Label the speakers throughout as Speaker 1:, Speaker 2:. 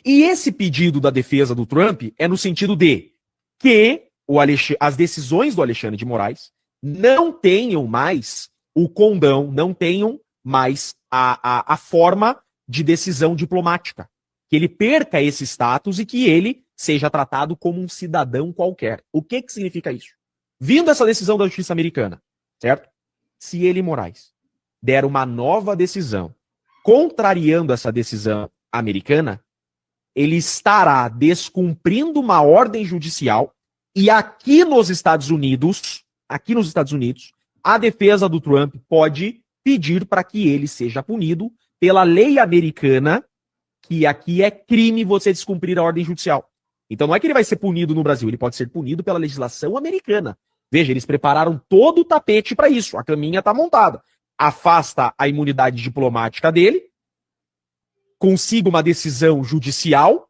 Speaker 1: E esse pedido da defesa do Trump é no sentido de que as decisões do Alexandre de Moraes não tenham mais o condão, não tenham mais a forma de decisão diplomática. Que ele perca esse status e que ele seja tratado como um cidadão qualquer. O que significa isso? Vindo essa decisão da justiça americana, certo? Se ele, Moraes, der uma nova decisão contrariando essa decisão americana, ele estará descumprindo uma ordem judicial e aqui nos Estados Unidos, a defesa do Trump pode pedir para que ele seja punido pela lei americana, que aqui é crime você descumprir a ordem judicial. Então não é que ele vai ser punido no Brasil, ele pode ser punido pela legislação americana. Veja, eles prepararam todo o tapete para isso, a caminha está montada. Afasta a imunidade diplomática dele, consiga uma decisão judicial.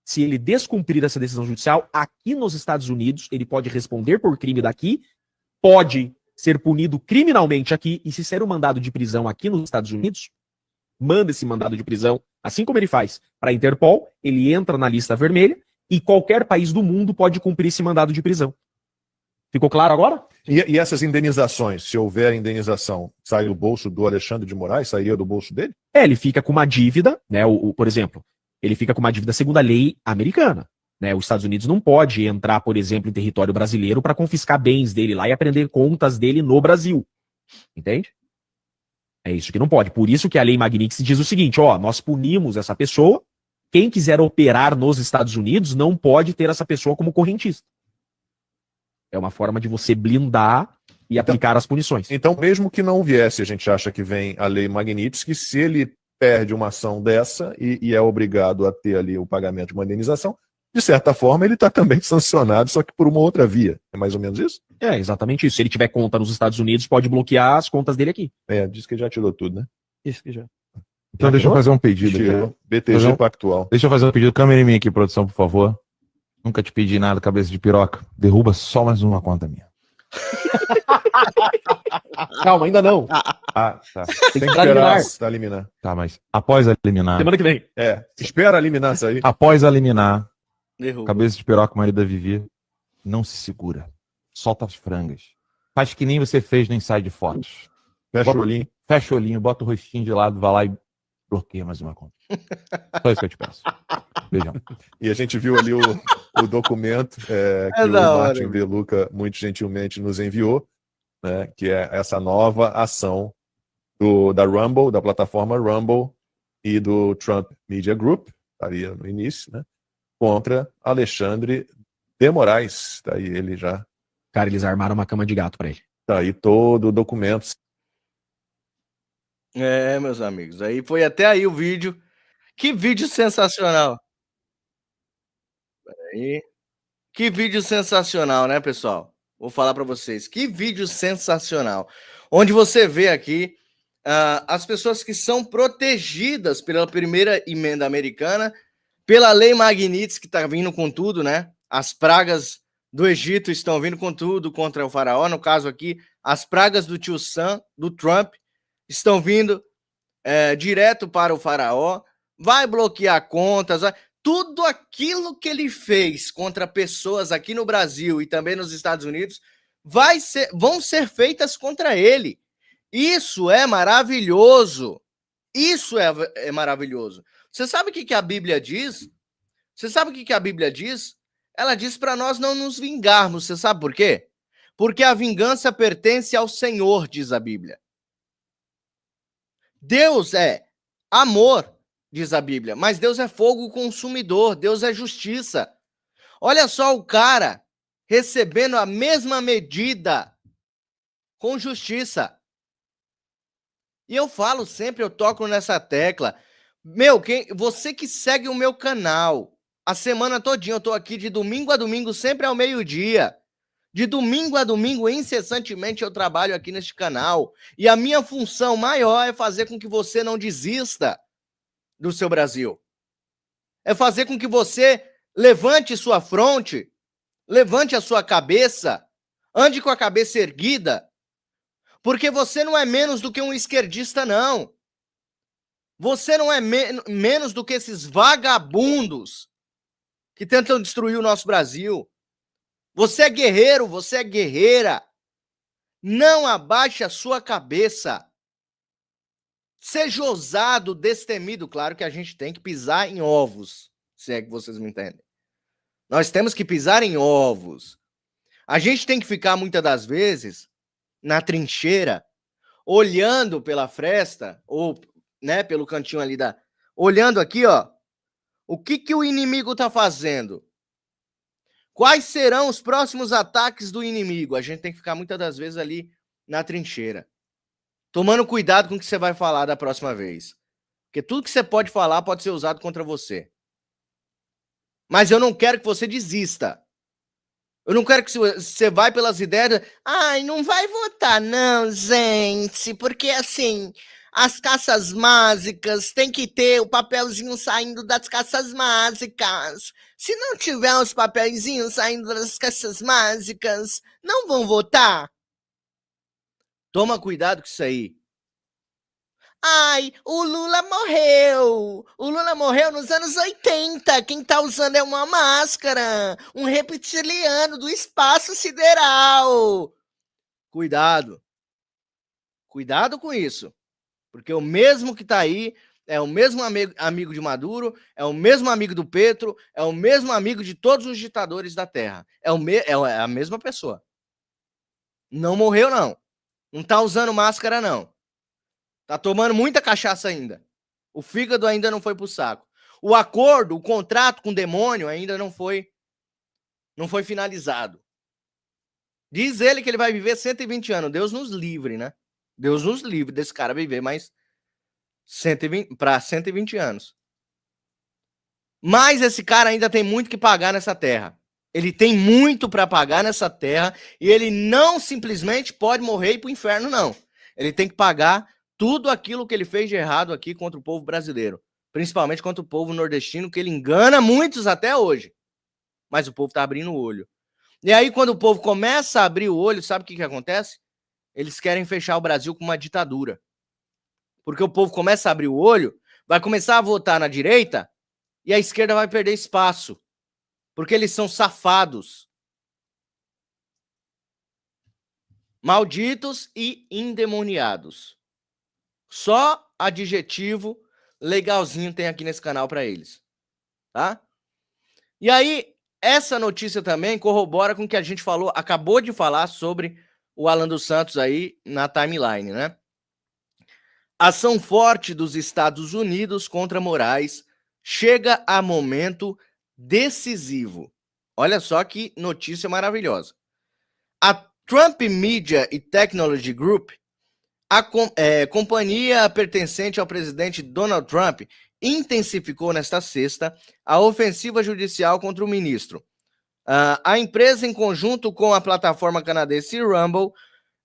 Speaker 1: Se ele descumprir essa decisão judicial, aqui nos Estados Unidos, ele pode responder por crime daqui, pode ser punido criminalmente aqui, e se ser um mandado de prisão aqui nos Estados Unidos, manda esse mandado de prisão, assim como ele faz para a Interpol, ele entra na lista vermelha, e qualquer país do mundo pode cumprir esse mandado de prisão. Ficou claro agora?
Speaker 2: E essas indenizações, se houver indenização, sai do bolso do Alexandre de Moraes? Sairia do bolso dele?
Speaker 1: Ele fica com uma dívida, né? Por exemplo, ele fica com uma dívida segundo a lei americana. Né? Os Estados Unidos não pode entrar, por exemplo, em território brasileiro para confiscar bens dele lá e aprender contas dele no Brasil. Entende? É isso que não pode. Por isso que a lei Magnitsky diz o seguinte, ó, nós punimos essa pessoa, quem quiser operar nos Estados Unidos não pode ter essa pessoa como correntista. É uma forma de você blindar e aplicar as punições.
Speaker 2: Então, mesmo que não viesse, a gente acha que vem a lei Magnitsky, se ele perde uma ação dessa e é obrigado a ter ali o pagamento de uma indenização, de certa forma ele está também sancionado, só que por uma outra via. É mais ou menos isso?
Speaker 1: É, exatamente isso. Se ele tiver conta nos Estados Unidos, pode bloquear as contas dele aqui.
Speaker 2: É, diz que já tirou tudo, né?
Speaker 1: Isso que já.
Speaker 3: Então deixa eu fazer um pedido aqui.
Speaker 2: BTG Pactual.
Speaker 3: Deixa eu fazer um pedido. Câmera em mim aqui, produção, por favor. Nunca te pedi nada, cabeça de piroca. Derruba só mais uma conta minha.
Speaker 1: Calma, ainda não.
Speaker 3: Ah, tá.
Speaker 1: Tem que esperar
Speaker 2: eliminar.
Speaker 3: Tá, mas após eliminar.
Speaker 1: Semana que vem.
Speaker 2: Espera eliminar isso aí.
Speaker 3: Após eliminar,
Speaker 4: Derruba.
Speaker 3: cabeça de piroca, marido da Vivi, não se segura. Solta as frangas. Faz que nem você fez no ensaio de fotos.
Speaker 2: Fecha o olhinho.
Speaker 3: Fecha o olhinho, bota o rostinho de lado, vai lá e bloqueia mais uma conta. Só isso que eu te peço. Beijão.
Speaker 2: E a gente viu ali o documento que o Martin Deluca muito gentilmente nos enviou, né, que é essa nova ação da Rumble, da plataforma Rumble e do Trump Media Group, estaria no início, né, contra Alexandre de Moraes. Tá aí ele já.
Speaker 1: Cara, eles armaram uma cama de gato pra ele.
Speaker 2: Tá aí todo o documento.
Speaker 4: É, meus amigos, aí foi até aí o vídeo. Que vídeo sensacional. Peraí. Que vídeo sensacional, né, pessoal? Vou falar para vocês. Que vídeo sensacional. Onde você vê aqui as pessoas que são protegidas pela primeira emenda americana, pela lei Magnitsky, que está vindo com tudo, né? As pragas do Egito estão vindo com tudo contra o faraó. No caso aqui, as pragas do tio Sam, do Trump, estão vindo direto para o faraó. Vai bloquear contas, tudo aquilo que ele fez contra pessoas aqui no Brasil e também nos Estados Unidos vão ser feitas contra ele. Isso é maravilhoso. Isso é maravilhoso. Você sabe o que a Bíblia diz? Você sabe o que a Bíblia diz? Ela diz para nós não nos vingarmos. Você sabe por quê? Porque a vingança pertence ao Senhor, diz a Bíblia. Deus é amor, diz a Bíblia, mas Deus é fogo consumidor, Deus é justiça. Olha só o cara recebendo a mesma medida com justiça. E eu falo sempre, eu toco nessa tecla. Você que segue o meu canal, a semana todinha, eu tô aqui de domingo a domingo, sempre ao meio-dia. De domingo a domingo, incessantemente, eu trabalho aqui neste canal. E a minha função maior é fazer com que você não desista do seu Brasil. É fazer com que você levante sua fronte, levante a sua cabeça, ande com a cabeça erguida, porque você não é menos do que um esquerdista, não. Você não é menos do que esses vagabundos que tentam destruir o nosso Brasil. Você é guerreiro, você é guerreira. Não abaixe a sua cabeça. Seja ousado, destemido. Claro que a gente tem que pisar em ovos, se é que vocês me entendem. Nós temos que pisar em ovos. A gente tem que ficar, muitas das vezes, na trincheira, olhando pela fresta, ou, né, pelo cantinho ali olhando aqui, ó. O que o inimigo tá fazendo? Quais serão os próximos ataques do inimigo? A gente tem que ficar, muitas das vezes, ali na trincheira. Tomando cuidado com o que você vai falar da próxima vez. Porque tudo que você pode falar pode ser usado contra você. Mas eu não quero que você desista. Eu não quero que você vá pelas ideias... Ai, não vai votar não, gente. Porque, assim, as caças mágicas tem que ter o papelzinho saindo das caças mágicas. Se não tiver os papelzinhos saindo das caças mágicas, não vão votar. Toma cuidado com isso aí. Ai, o Lula morreu. O Lula morreu nos anos 80. Quem tá usando é uma máscara. Um reptiliano do espaço sideral. Cuidado. Cuidado com isso. Porque o mesmo que tá aí é o mesmo amigo de Maduro, é o mesmo amigo do Petro, é o mesmo amigo de todos os ditadores da Terra. É a mesma pessoa. Não morreu, não. Não tá usando máscara, não. Tá tomando muita cachaça ainda. O fígado ainda não foi pro saco. O acordo, o contrato com o demônio ainda não foi finalizado. Diz ele que ele vai viver 120 anos. Deus nos livre, né? Deus nos livre desse cara viver mais 120 anos. Mas esse cara ainda tem muito que pagar nessa terra. Ele tem muito para pagar nessa terra e ele não simplesmente pode morrer e ir pro inferno, não. Ele tem que pagar tudo aquilo que ele fez de errado aqui contra o povo brasileiro. Principalmente contra o povo nordestino, que ele engana muitos até hoje. Mas o povo tá abrindo o olho. E aí, quando o povo começa a abrir o olho, sabe o que acontece? Eles querem fechar o Brasil com uma ditadura. Porque o povo começa a abrir o olho, vai começar a votar na direita e a esquerda vai perder espaço. Porque eles são safados. Malditos e endemoniados. Só adjetivo legalzinho tem aqui nesse canal para eles. Tá? E aí, essa notícia também corrobora com o que a gente falou, acabou de falar sobre o Alan dos Santos aí na timeline, né? Ação forte dos Estados Unidos contra Moraes chega a momento decisivo. Olha só que notícia maravilhosa. A Trump Media e Technology Group, a companhia pertencente ao presidente Donald Trump, intensificou nesta sexta a ofensiva judicial contra o ministro. A empresa, em conjunto com a plataforma canadense Rumble,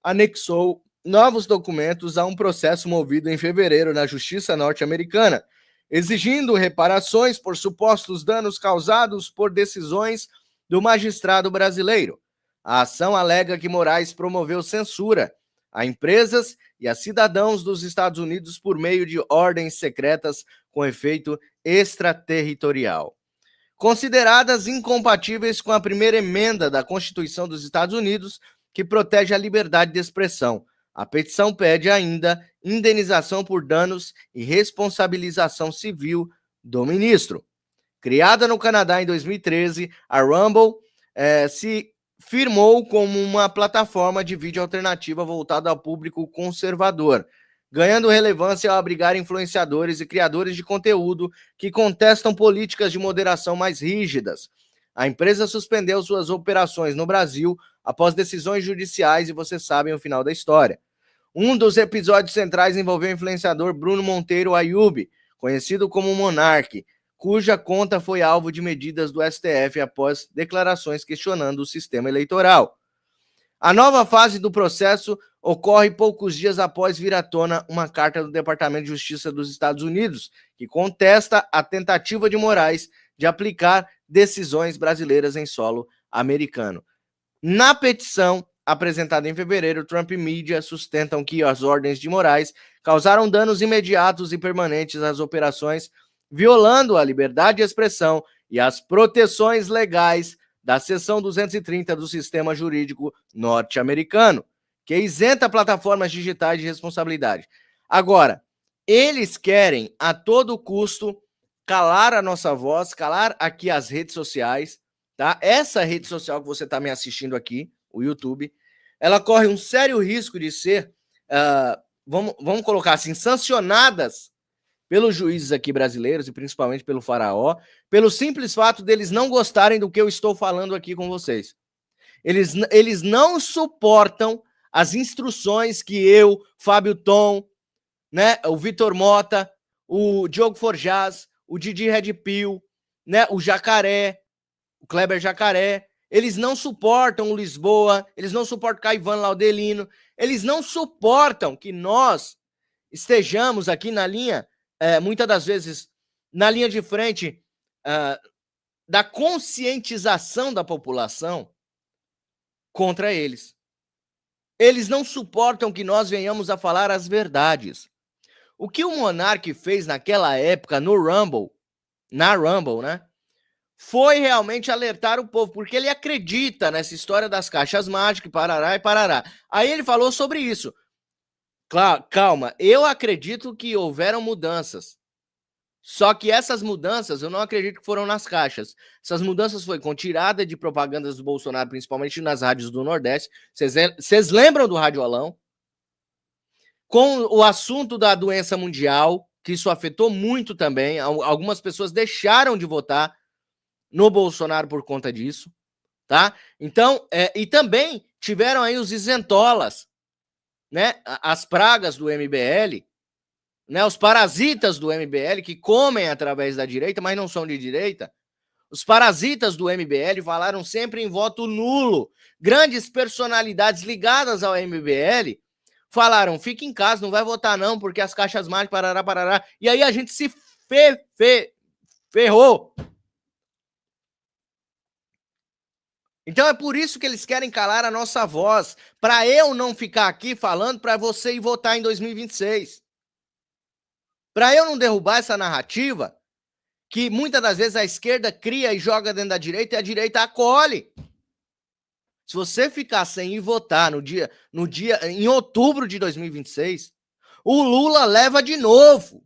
Speaker 4: anexou novos documentos a um processo movido em fevereiro na Justiça norte-americana, exigindo reparações por supostos danos causados por decisões do magistrado brasileiro. A ação alega que Moraes promoveu censura a empresas e a cidadãos dos Estados Unidos por meio de ordens secretas com efeito extraterritorial. Consideradas incompatíveis com a primeira emenda da Constituição dos Estados Unidos, que protege a liberdade de expressão. A petição pede ainda indenização por danos e responsabilização civil do ministro. Criada no Canadá em 2013, a Rumble se firmou como uma plataforma de vídeo alternativa voltada ao público conservador, ganhando relevância ao abrigar influenciadores e criadores de conteúdo que contestam políticas de moderação mais rígidas. A empresa suspendeu suas operações no Brasil após decisões judiciais e vocês sabem o final da história. Um dos episódios centrais envolveu o influenciador Bruno Monteiro Ayub, conhecido como Monark, cuja conta foi alvo de medidas do STF após declarações questionando o sistema eleitoral. A nova fase do processo ocorre poucos dias após vir à tona uma carta do Departamento de Justiça dos Estados Unidos, que contesta a tentativa de Moraes de aplicar decisões brasileiras em solo americano. Na petição, apresentada em fevereiro, Trump Media sustentam que as ordens de Moraes causaram danos imediatos e permanentes às operações, violando a liberdade de expressão e as proteções legais da seção 230 do sistema jurídico norte-americano, que isenta plataformas digitais de responsabilidade. Agora, eles querem a todo custo calar a nossa voz, calar aqui as redes sociais, tá? Essa rede social que você está me assistindo aqui, o YouTube, ela corre um sério risco de ser, vamos colocar assim, sancionadas pelos juízes aqui brasileiros e principalmente pelo Faraó, pelo simples fato deles não gostarem do que eu estou falando aqui com vocês. Eles não suportam as instruções que eu, Fábio Tom, né, o Vitor Mota, o Diogo Forjaz, o Didi Red Pill, né, o Jacaré, o Kleber Jacaré, eles não suportam o Lisboa, eles não suportam o Caivan Laudelino, eles não suportam que nós estejamos aqui na linha, muitas das vezes, na linha de frente da conscientização da população contra eles. Eles não suportam que nós venhamos a falar as verdades. O que o Monark fez naquela época no Rumble, na Rumble, né? Foi realmente alertar o povo, porque ele acredita nessa história das caixas mágicas, parará e parará. Aí ele falou sobre isso. Calma, eu acredito que houveram mudanças. Só que essas mudanças, eu não acredito que foram nas caixas. Essas mudanças foi com tirada de propagandas do Bolsonaro, principalmente nas rádios do Nordeste. Vocês lembram do Radiolão? Com o assunto da doença mundial, que isso afetou muito também. Algumas pessoas deixaram de votar no Bolsonaro por conta disso, tá? Então, e também tiveram aí os isentolas, né? As pragas do MBL, né? Os parasitas do MBL que comem através da direita, mas não são de direita. Os parasitas do MBL falaram sempre em voto nulo. Grandes personalidades ligadas ao MBL falaram, fica em casa, não vai votar não, porque as caixas mágicas, parará. E aí a gente se ferrou. Então é por isso que eles querem calar a nossa voz, para eu não ficar aqui falando para você ir votar em 2026. Para eu não derrubar essa narrativa que muitas das vezes a esquerda cria e joga dentro da direita e a direita acolhe. Se você ficar sem ir votar no dia em outubro de 2026, o Lula leva de novo.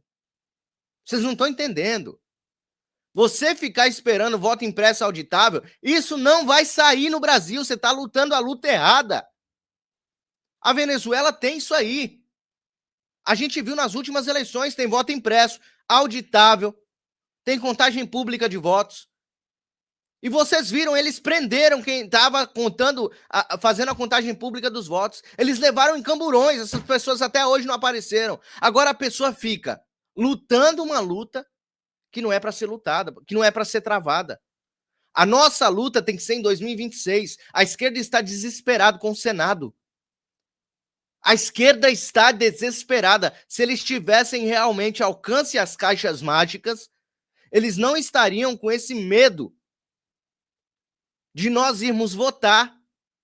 Speaker 4: Vocês não estão entendendo. Você ficar esperando voto impresso auditável, isso não vai sair no Brasil. Você está lutando a luta errada. A Venezuela tem isso aí. A gente viu nas últimas eleições, tem voto impresso, auditável, tem contagem pública de votos. E vocês viram, eles prenderam quem estava contando, fazendo a contagem pública dos votos. Eles levaram em camburões, essas pessoas até hoje não apareceram. Agora a pessoa fica lutando uma luta que não é para ser lutada, que não é para ser travada. A nossa luta tem que ser em 2026. A esquerda está desesperada com o Senado. A esquerda está desesperada. Se eles tivessem realmente alcance às caixas mágicas, eles não estariam com esse medo de nós irmos votar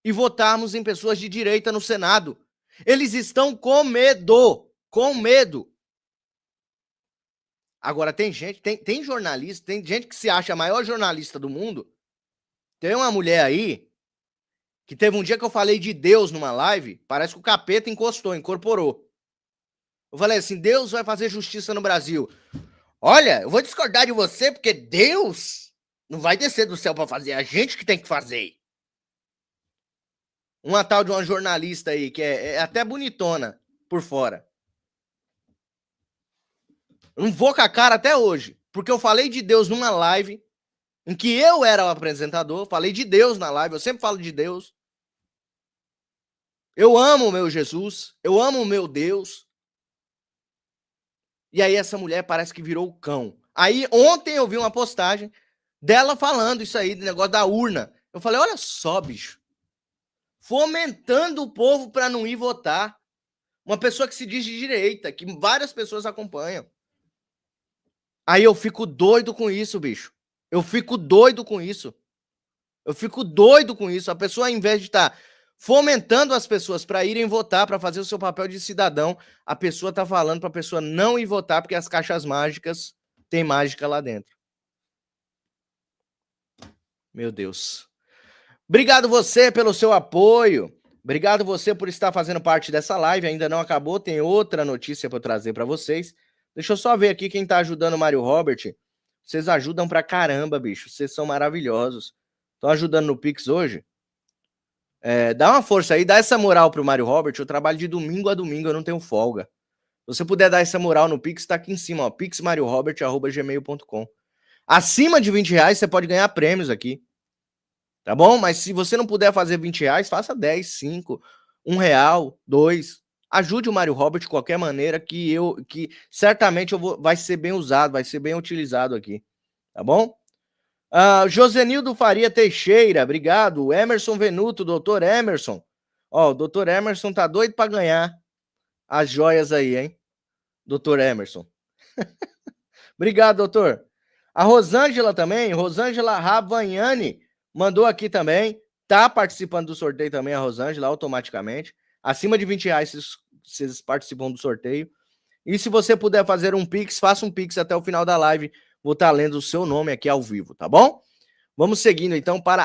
Speaker 4: e votarmos em pessoas de direita no Senado. Eles estão com medo. Com medo. Agora, tem gente, tem jornalista, tem gente que se acha a maior jornalista do mundo. Tem uma mulher aí que teve um dia que eu falei de Deus numa live, parece que o capeta incorporou. Eu falei assim, Deus vai fazer justiça no Brasil. Olha, eu vou discordar de você porque Deus não vai descer do céu para fazer, é a gente que tem que fazer. Uma tal de uma jornalista aí, que é até bonitona por fora. Eu não vou com a cara até hoje, porque eu falei de Deus numa live em que eu era o apresentador, falei de Deus na live, eu sempre falo de Deus. Eu amo o meu Jesus, eu amo o meu Deus. E aí essa mulher parece que virou o cão. Aí ontem eu vi uma postagem dela falando isso aí, do negócio da urna. Eu falei, olha só, bicho. Fomentando o povo para não ir votar. Uma pessoa que se diz de direita, que várias pessoas acompanham. Aí eu fico doido com isso, bicho. Eu fico doido com isso. A pessoa, ao invés de estar fomentando as pessoas para irem votar, para fazer o seu papel de cidadão. A pessoa tá falando para a pessoa não ir votar porque as caixas mágicas tem mágica lá dentro. Meu Deus. Obrigado você pelo seu apoio. Obrigado você por estar fazendo parte dessa live. Ainda não acabou, tem outra notícia para eu trazer para vocês. Deixa eu só ver aqui quem tá ajudando o Mário Robert. Vocês ajudam pra caramba, bicho. Vocês são maravilhosos. Estão ajudando no Pix hoje? Dá uma força aí, dá essa moral pro Mário Robert. Eu trabalho de domingo a domingo, eu não tenho folga. Se você puder dar essa moral no Pix, tá aqui em cima, ó, pixmariorobert@gmail.com. Acima de R$20 você pode ganhar prêmios aqui. Tá bom? Mas se você não puder fazer R$20, faça 10, 5, R$1, 2. Ajude o Mário Robert de qualquer maneira que certamente vai ser bem usado, vai ser bem utilizado aqui. Tá bom? Josenildo Faria Teixeira, obrigado. Emerson Venuto, doutor Emerson. Ó, o doutor Emerson tá doido para ganhar as joias aí, hein? Doutor Emerson. Obrigado, doutor. A Rosângela também, Rosângela Ravagnani, mandou aqui também. Tá participando do sorteio também, a Rosângela, automaticamente. Acima de R$20 vocês participam do sorteio. E se você puder fazer um Pix, faça um Pix até o final da live. Vou estar lendo o seu nome aqui ao vivo, tá bom? Vamos seguindo então para